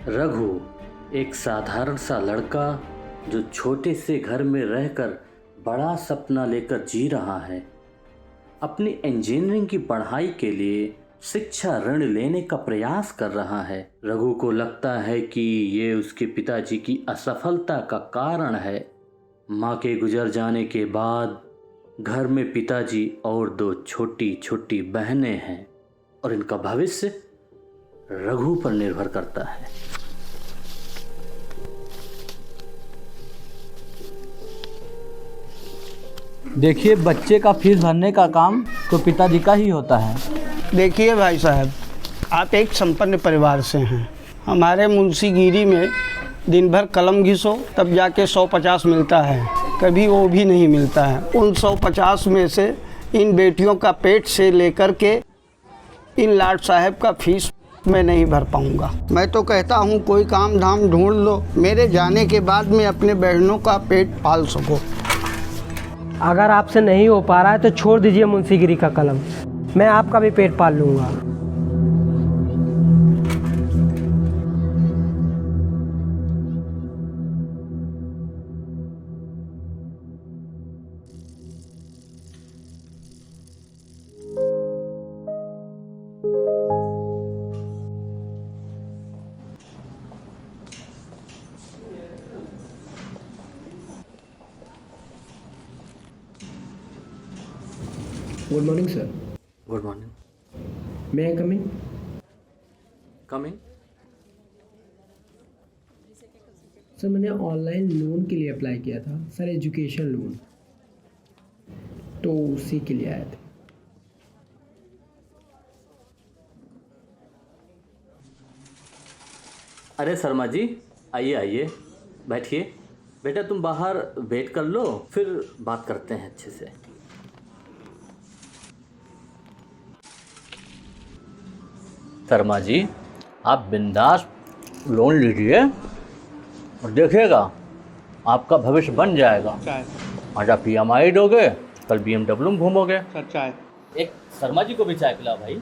रघु एक साधारण सा लड़का जो छोटे से घर में रहकर बड़ा सपना लेकर जी रहा है। अपनी इंजीनियरिंग की पढ़ाई के लिए शिक्षा ऋण लेने का प्रयास कर रहा है। रघु को लगता है कि ये उसके पिताजी की असफलता का कारण है। माँ के गुजर जाने के बाद घर में पिताजी और दो छोटी छोटी बहनें हैं और इनका भविष्य रघु पर निर्भर करता है। देखिए, बच्चे का फीस भरने का काम तो पिताजी का ही होता है। देखिए भाई साहब, आप एक संपन्न परिवार से हैं। हमारे मुंशीगिरी में दिन भर कलम घिसो तब जाके 150 मिलता है, कभी वो भी नहीं मिलता है। उन 150 में से इन बेटियों का पेट से लेकर के इन लाट साहब का फीस मैं नहीं भर पाऊंगा। मैं तो कहता हूँ कोई काम धाम ढूंढ लो, मेरे जाने के बाद में अपने बहनों का पेट पाल सको। अगर आपसे नहीं हो पा रहा है तो छोड़ दीजिए मुंशीगिरी का कलम, मैं आपका भी पेट पाल लूँगा। Good morning sir. Good morning. May I come in? Come in. Sir मैंने ऑनलाइन लोन के लिए अप्लाई किया था सर, एजुकेशन लोन, तो उसी के लिए आया था। अरे शर्मा जी, आइए आइए, बैठिए। बेटा तुम बाहर वेट कर लो, फिर बात करते हैं अच्छे से। शर्मा जी, आप बिंदास लोन लीजिए और देखिएगा आपका भविष्य बन जाएगा। आज आप EMI दोगे, कल BMW में घूमोगे। सर चाय। एक शर्मा जी को भी चाय पिला भाई।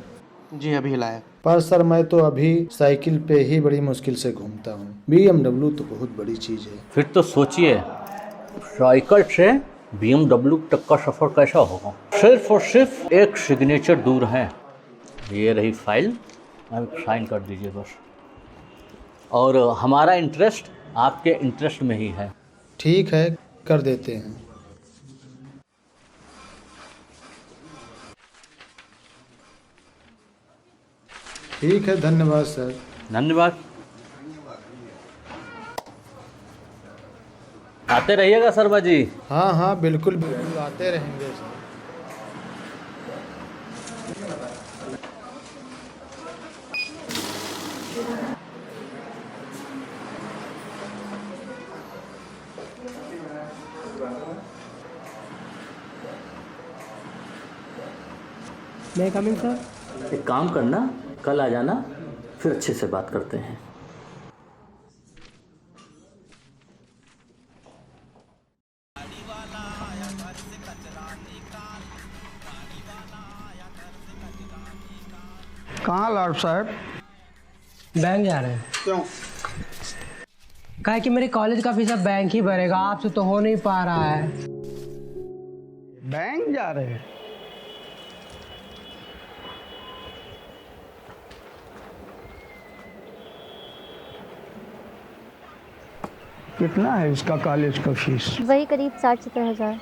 जी अभी लाया। पर सर मैं तो अभी साइकिल पे ही बड़ी मुश्किल से घूमता हूँ। BMW तो बहुत बड़ी चीज़ है। फिर तो सोचिए साइकिल से BMW तक का सफ़र कैसा होगा। सिर्फ और सिर्फ एक सिग्नेचर दूर है। ये रही फाइल, आप साइन कर दीजिए बस। और हमारा इंटरेस्ट आपके इंटरेस्ट में ही है। ठीक है, कर देते हैं। ठीक है, धन्यवाद सर। धन्यवाद। आते रहिएगा शर्मा जी। हाँ हाँ बिल्कुल बिल्कुल, आते रहेंगे सर। मैं कम इन सर? एक काम करना, कल आ जाना, फिर अच्छे से बात करते हैं। कहाँ लाट साहब? बैंक जा रहे हैं। क्यों? कहा कि मेरे कॉलेज का फीस अब बैंक ही भरेगा, आपसे तो हो नहीं पा रहा है। बैंक जा रहे हैं? कितना है इसका कॉलेज का फीस? वही करीब 60-70 हज़ार।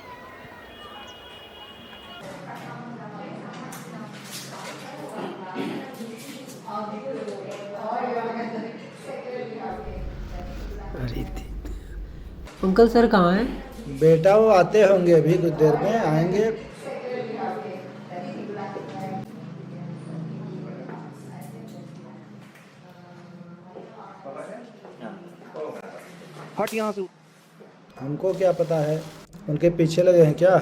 अंकल सर कहाँ हैं? बेटा वो आते होंगे, अभी कुछ देर में आएंगे। हट यहाँ से। हमको क्या पता है, उनके पीछे लगे हैं क्या?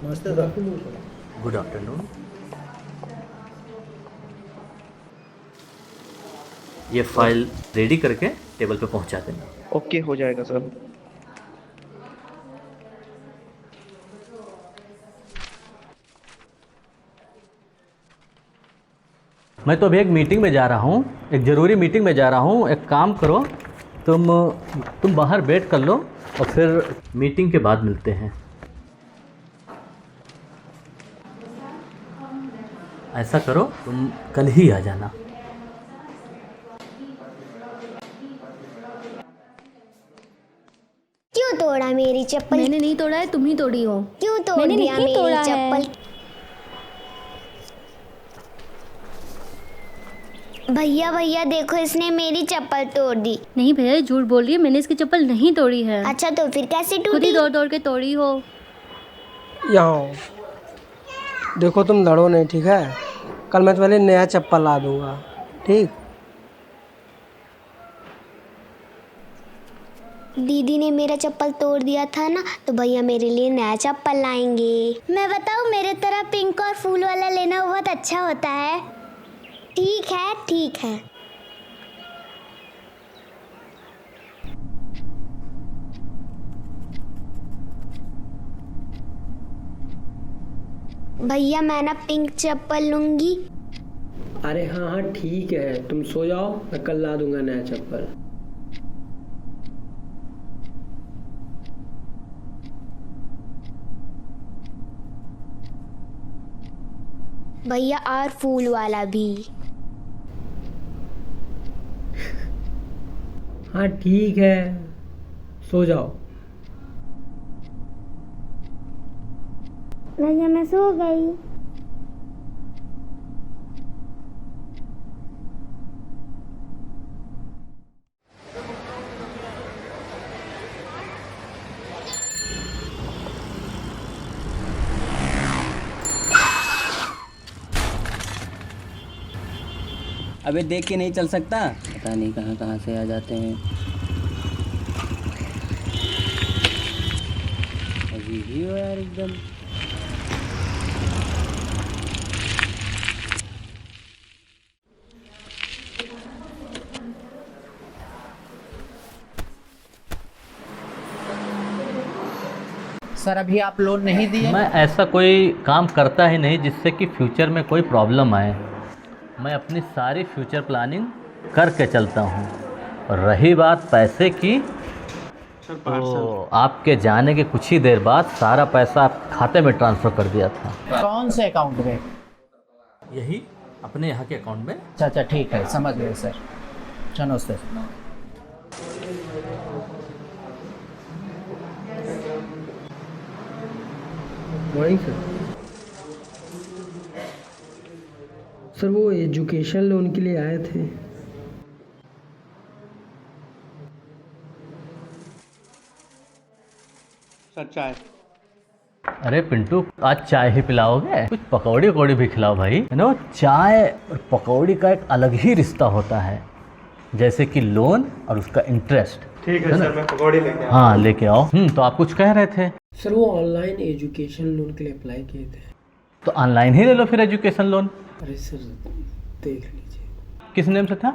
नमस्ते सर। Good afternoon. ये फाइल रेडी करके टेबल पे पहुंचा देना। ओके, हो जाएगा सर। मैं तो अभी एक मीटिंग में जा रहा हूँ, एक ज़रूरी मीटिंग में जा रहा हूँ। एक काम करो, तुम बाहर वेट कर लो और फिर मीटिंग के बाद मिलते हैं। ऐसा करो, तुम कल ही आ जाना। क्यों तोड़ा मेरी चप्पल? मैंने नहीं तोड़ा है, तुम ही तोड़ी हो। क्यों तोड़ मैंने दिया नहीं मेरी तोड़ा है। चप्पल? भैया भैया देखो, इसने मेरी चप्पल तोड़ दी। नहीं भैया, ये झूठ बोल रही है, मैंने इसकी चप्पल नहीं तोड़ी है। अच्छा तो फिर कैसे खुद ही टूटी? दौड़ दौड़ के तोड़ी हो। यहाँ आओ। देखो तुम लड़ो नहीं, ठीक है? कल मैं तुम्हारे लिए नया चप्पल ला दूंगा, ठीक? दीदी ने मेरा चप्पल तोड़ दिया था ना, तो भैया मेरे लिए नया चप्पल लाएंगे। मैं बताऊँ, मेरे तरह पिंक और फूल वाला लेना बहुत अच्छा होता है। ठीक है ठीक है। भैया मैं ना पिंक चप्पल लूंगी। अरे हाँ हाँ ठीक है, तुम सो जाओ, मैं कल ला दूंगा नया चप्पल। भैया और फूल वाला भी। हाँ ठीक है, सो जाओ। भैया मैं सो गई। अबे देख के नहीं चल सकता? पता नहीं कहाँ कहाँ से आ जाते हैं। अजीब ही हो यार एकदम। सर अभी आप लोन नहीं दिए? मैं ऐसा कोई काम करता ही नहीं जिससे कि फ्यूचर में कोई प्रॉब्लम आए। मैं अपनी सारी फ्यूचर प्लानिंग करके चलता हूँ। और रही बात पैसे की, तो आपके जाने के कुछ ही देर बाद सारा पैसा आप खाते में ट्रांसफ़र कर दिया था। कौन से अकाउंट में? यही अपने यहाँ के अकाउंट में। अच्छा ठीक है, समझ गए सर। चलो सर। मॉर्निंग सर, वो एजुकेशन लोन के लिए आए थे। सर चाय। अरे पिंटू, आज चाय ही पिलाओगे? कुछ पकौड़ी वकौड़ी भी खिलाओ भाई। नो, चाय और पकौड़ी का एक अलग ही रिश्ता होता है, जैसे कि लोन और उसका इंटरेस्ट। ठीक है सर, मैं पकौड़ी लेके हाँ लेके आओ। तो आप कुछ कह रहे थे? सर वो ऑनलाइन एजुकेशन लोन के लिए अप्लाई किए थे। तो ऑनलाइन ही ले लो फिर एजुकेशन लोन। अरे सर देख लीजिए। किस नेम से था?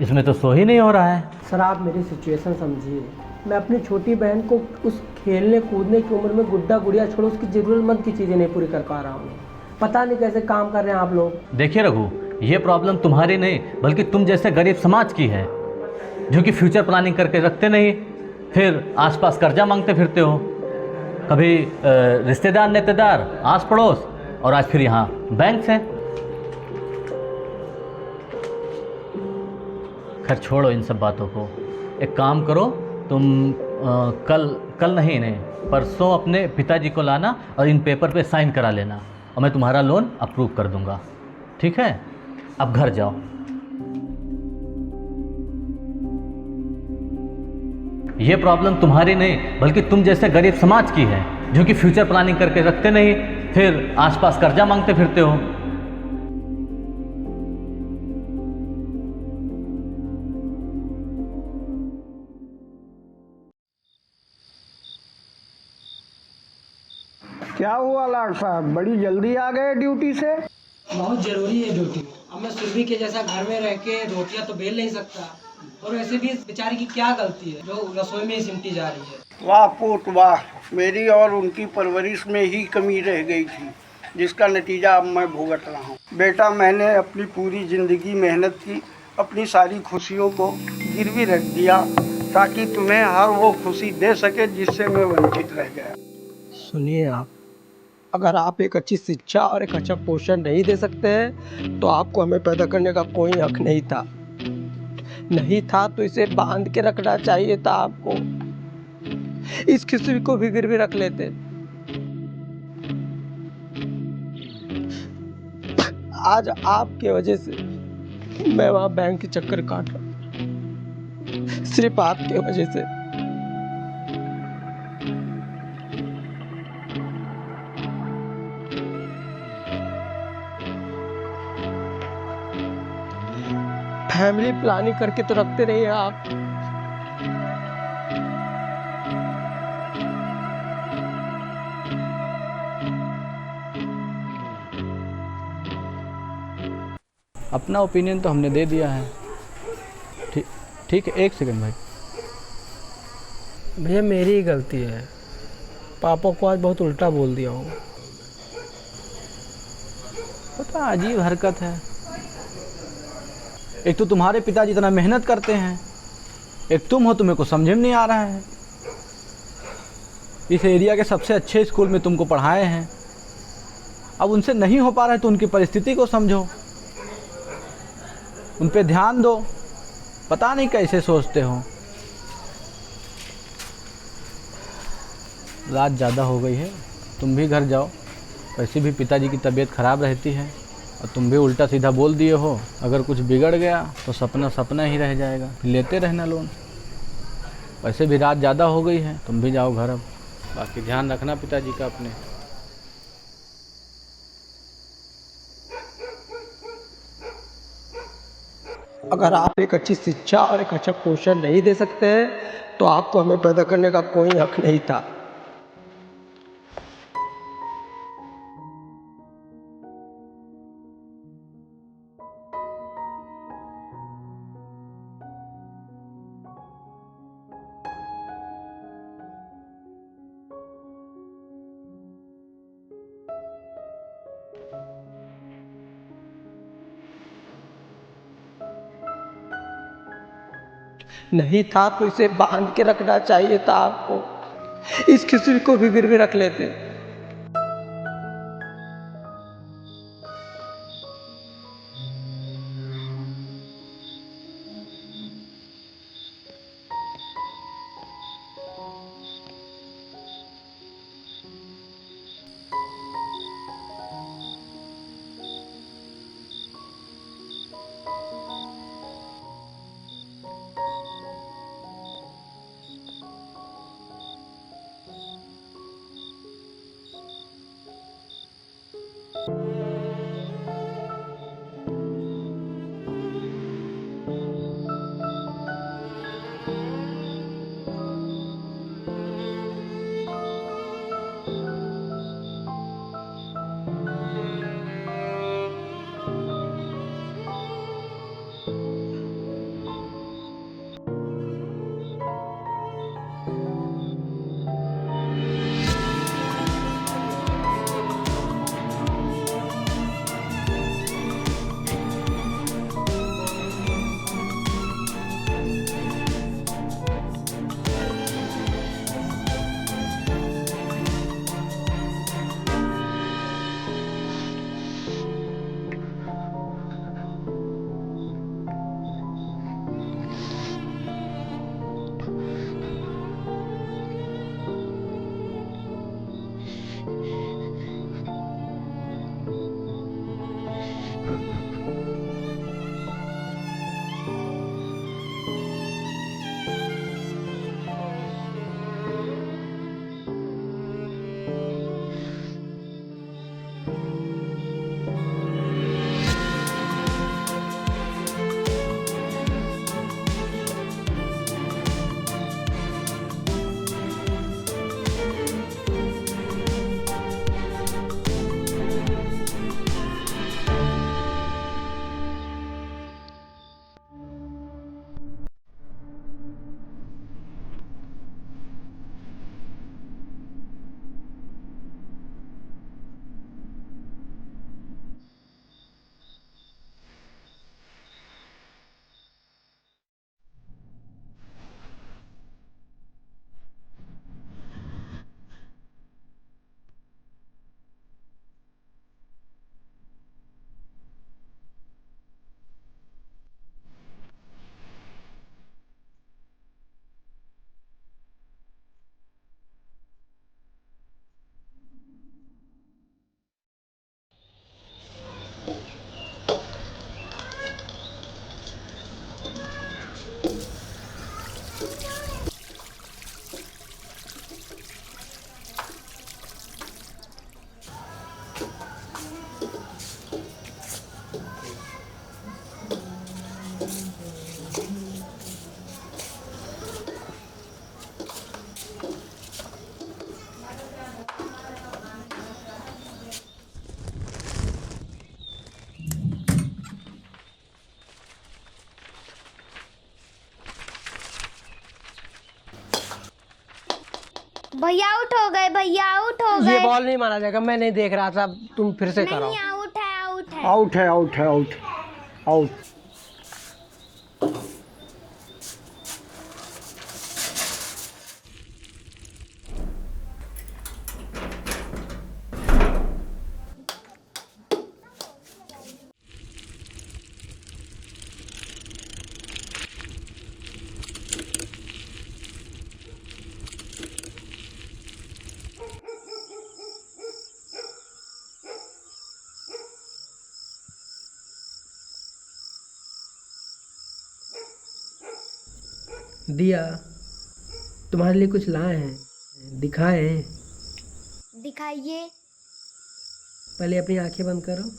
इसमें तो सो ही नहीं हो रहा है। सर आप मेरी सिचुएशन समझिए। मैं अपनी छोटी बहन को उस खेलने कूदने की उम्र में गुड्डा गुड़िया छोड़ो, उसकी ज़रूरतमंद की चीज़ें नहीं पूरी कर पा रहा हूँ। पता नहीं कैसे काम कर रहे हैं आप लोग। देखिए रघु, ये प्रॉब्लम तुम्हारी नहीं बल्कि तुम जैसे गरीब समाज की है, जो कि फ्यूचर प्लानिंग करके रखते नहीं, फिर आसपास कर्जा मांगते फिरते हो। कभी रिश्तेदार नेतेदार, आस पड़ोस, और आज फिर यहाँ बैंक से। खैर छोड़ो इन सब बातों को। एक काम करो, तुम कल नहीं परसों अपने पिताजी को लाना और इन पेपर पे साइन करा लेना, और मैं तुम्हारा लोन अप्रूव कर दूंगा। ठीक है, अब घर जाओ। ये प्रॉब्लम तुम्हारी नहीं बल्कि तुम जैसे गरीब समाज की है, जो कि फ्यूचर प्लानिंग करके रखते नहीं, फिर आसपास कर्जा मांगते फिरते हो। क्या हुआ लाट साहब, बड़ी जल्दी आ गए ड्यूटी से? बहुत ज़रूरी है ड्यूटी। अब मैं सुरभि के जैसा घर में रह के रोटियां तो बेल नहीं सकता। और वैसे भी इस बेचारी की क्या गलती है जो रसोई में ही सिमटी जा रही है। वाह पोत वाह, मेरी और उनकी परवरिश में ही कमी रह गई थी, जिसका नतीजा अब मैं भुगत रहा हूँ। बेटा, मैंने अपनी पूरी ज़िंदगी मेहनत की, अपनी सारी खुशियों को गिरवी रख दिया ताकि तुम्हें हर वो खुशी दे सके जिससे मैं वंचित रह गया। सुनिए आप, अगर आप एक अच्छी शिक्षा और एक अच्छा पोषण नहीं दे सकते हैं तो आपको हमें पैदा करने का कोई हक नहीं था तो इसे बांध के रखना चाहिए था आपको। इस किसी को भी गिरवी रख लेते। आज आपके वजह से मैं वहां बैंक के चक्कर काट रहा हूं, सिर्फ आपके वजह से। फैमिली प्लानिंग करके तो रखते रहिए आप। अपना ओपिनियन तो हमने दे दिया है। ठीक है, एक सेकंड भाई। भैया मेरी ही गलती है, पापा को आज बहुत उल्टा बोल दिया हूँ। पता अजीब हरकत है। एक तो तुम्हारे पिताजी इतना मेहनत करते हैं, एक तुम हो, तुम्हें को समझ में नहीं आ रहा है। इस एरिया के सबसे अच्छे स्कूल में तुमको पढ़ाए हैं, अब उनसे नहीं हो पा रहा है तो उनकी परिस्थिति को समझो, उन पे ध्यान दो। पता नहीं कैसे सोचते हो। रात ज़्यादा हो गई है, तुम भी घर जाओ। वैसे भी पिताजी की तबीयत खराब रहती है और तुम भी उल्टा सीधा बोल दिए हो। अगर कुछ बिगड़ गया तो सपना सपना ही रह जाएगा, फिर लेते रहना लोन। वैसे भी रात ज़्यादा हो गई है, तुम भी जाओ घर अब। बाकी ध्यान रखना पिताजी का अपने। अगर आप एक अच्छी शिक्षा और एक अच्छा पोषण नहीं दे सकते हैं तो आपको हमें पैदा करने का कोई हक नहीं था। नहीं था तो इसे बांध के रखना चाहिए था आपको। इस किसी को भी गिरवी रख लेते। भैया आउट हो गए, भैया आउट हो ये गए। बॉल नहीं मारा जाएगा, मैं नहीं देख रहा था, तुम फिर से कराओ। नहीं, आउट है, आउट है। आउट है, आउट है, आउट आउट। दिया, तुम्हारे लिए कुछ लाए हैं, दिखाएं। दिखाइए। पहले अपनी आंखें बंद करो।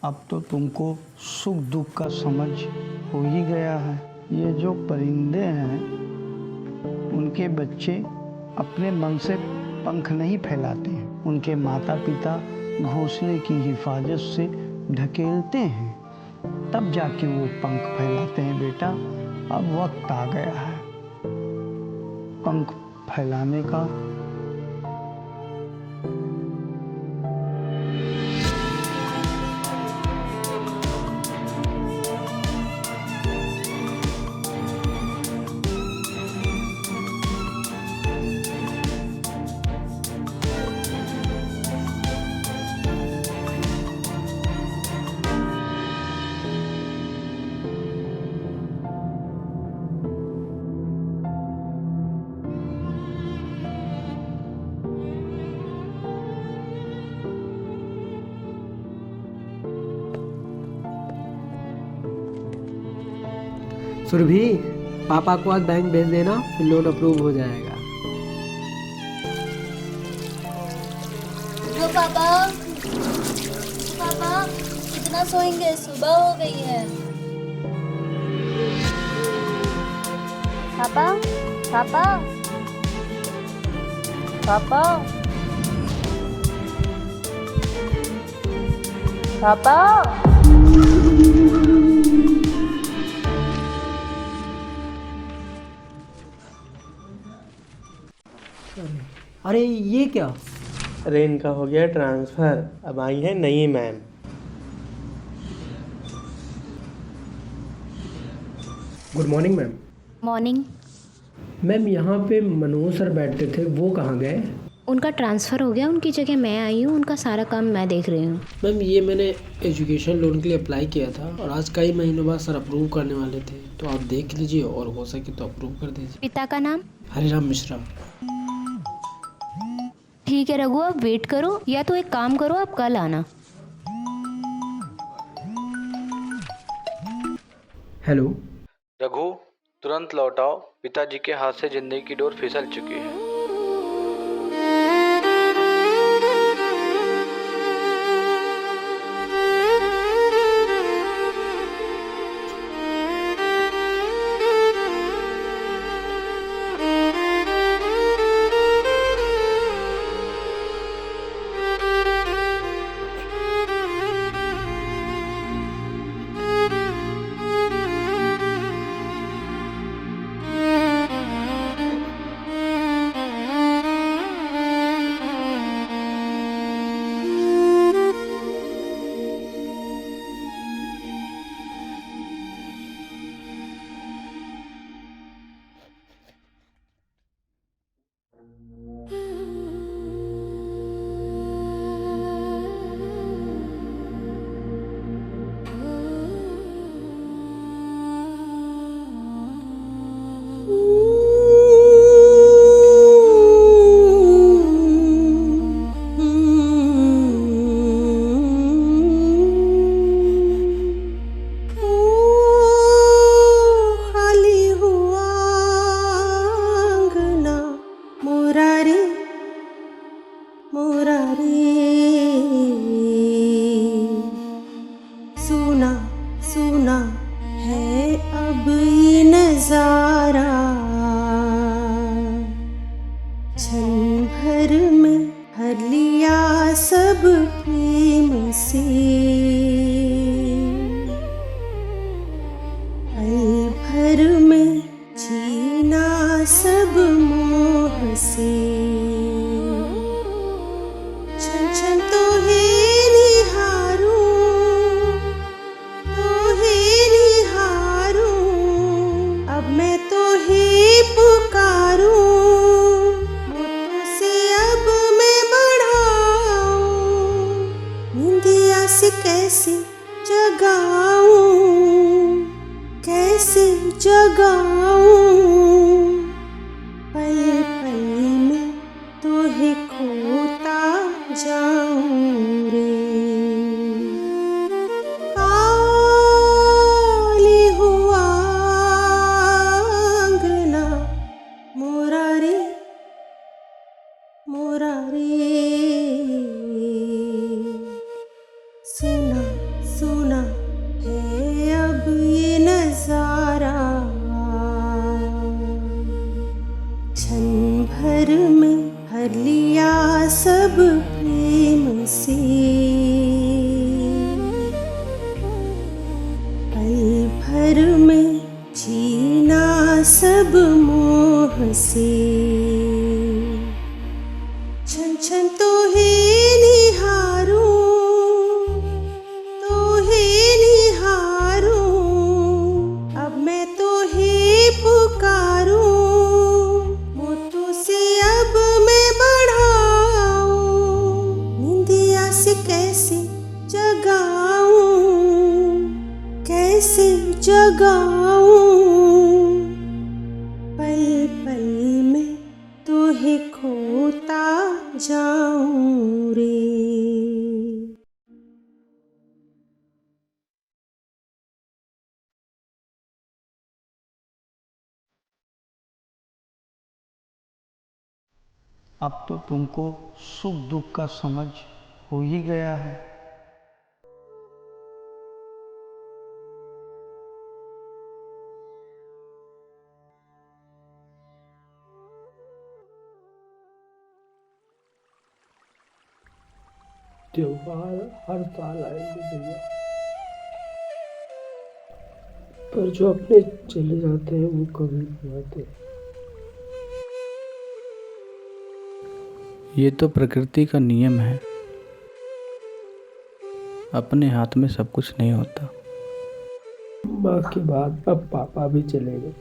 अब तो तुमको सुख दुख का समझ हो ही गया है। ये जो परिंदे हैं, उनके बच्चे अपने मन से पंख नहीं फैलाते हैं, उनके माता पिता घोंसले की हिफाजत से ढकेलते हैं, तब जाके वो पंख फैलाते हैं। बेटा, अब वक्त आ गया है पंख फैलाने का। सुरभि, पापा को आज बैंक भेज देना, फिर लोन अप्रूव हो जाएगा। तो पापा, पापा कितना सोएंगे, सुबह हो गई है। पापा, पापा, पापा पापा अरे ये क्या? अरे इनका हो गया ट्रांसफ़र, अब आई है नई ma'am. Good morning ma'am. Morning. Ma'am यहाँ पे मनोज सर बैठते थे, वो कहाँ गए? उनका ट्रांसफ़र हो गया, उनकी जगह मैं आई हूँ, उनका सारा काम मैं देख रही हूँ। मैम ये मैंने एजुकेशन लोन के लिए अप्लाई किया था और आज कई महीनों बाद सर अप्रूव करने वाले थे, तो आप देख लीजिए और हो सके तो अप्रूव कर दीजिए। पिता का नाम? हरिराम मिश्रा। ठीक है रघु, आप वेट करो, या तो एक काम करो, आप कल आना। हेलो रघु, तुरंत लौट आओ, पिताजी के हाथ से जिंदगी की डोर फिसल चुकी है। अब तो तुमको सुख दुख का समझ हो ही गया है। त्योहार हर साल आएंगे भैया, पर जो अपने चले जाते हैं वो कभी नहीं आते। ये तो प्रकृति का नियम है, अपने हाथ में सब कुछ नहीं होता। माँ के बाद अब पापा भी चले गए।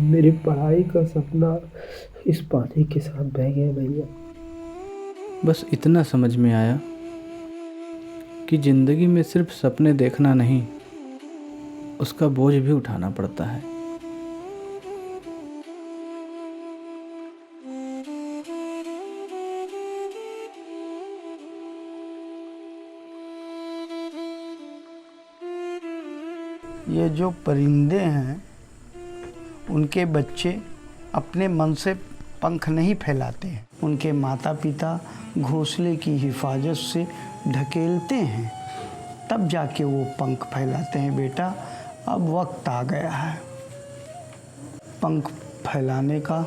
मेरी पढ़ाई का सपना इस पानी के साथ बह गया भैया। बस इतना समझ में आया कि ज़िंदगी में सिर्फ सपने देखना नहीं, उसका बोझ भी उठाना पड़ता है। ये जो परिंदे हैं उनके बच्चे अपने मन से पंख नहीं फैलाते हैं, उनके माता पिता घोंसले की हिफाजत से ढकेलते हैं, तब जाके वो पंख फैलाते हैं। बेटा अब वक्त आ गया है पंख फैलाने का।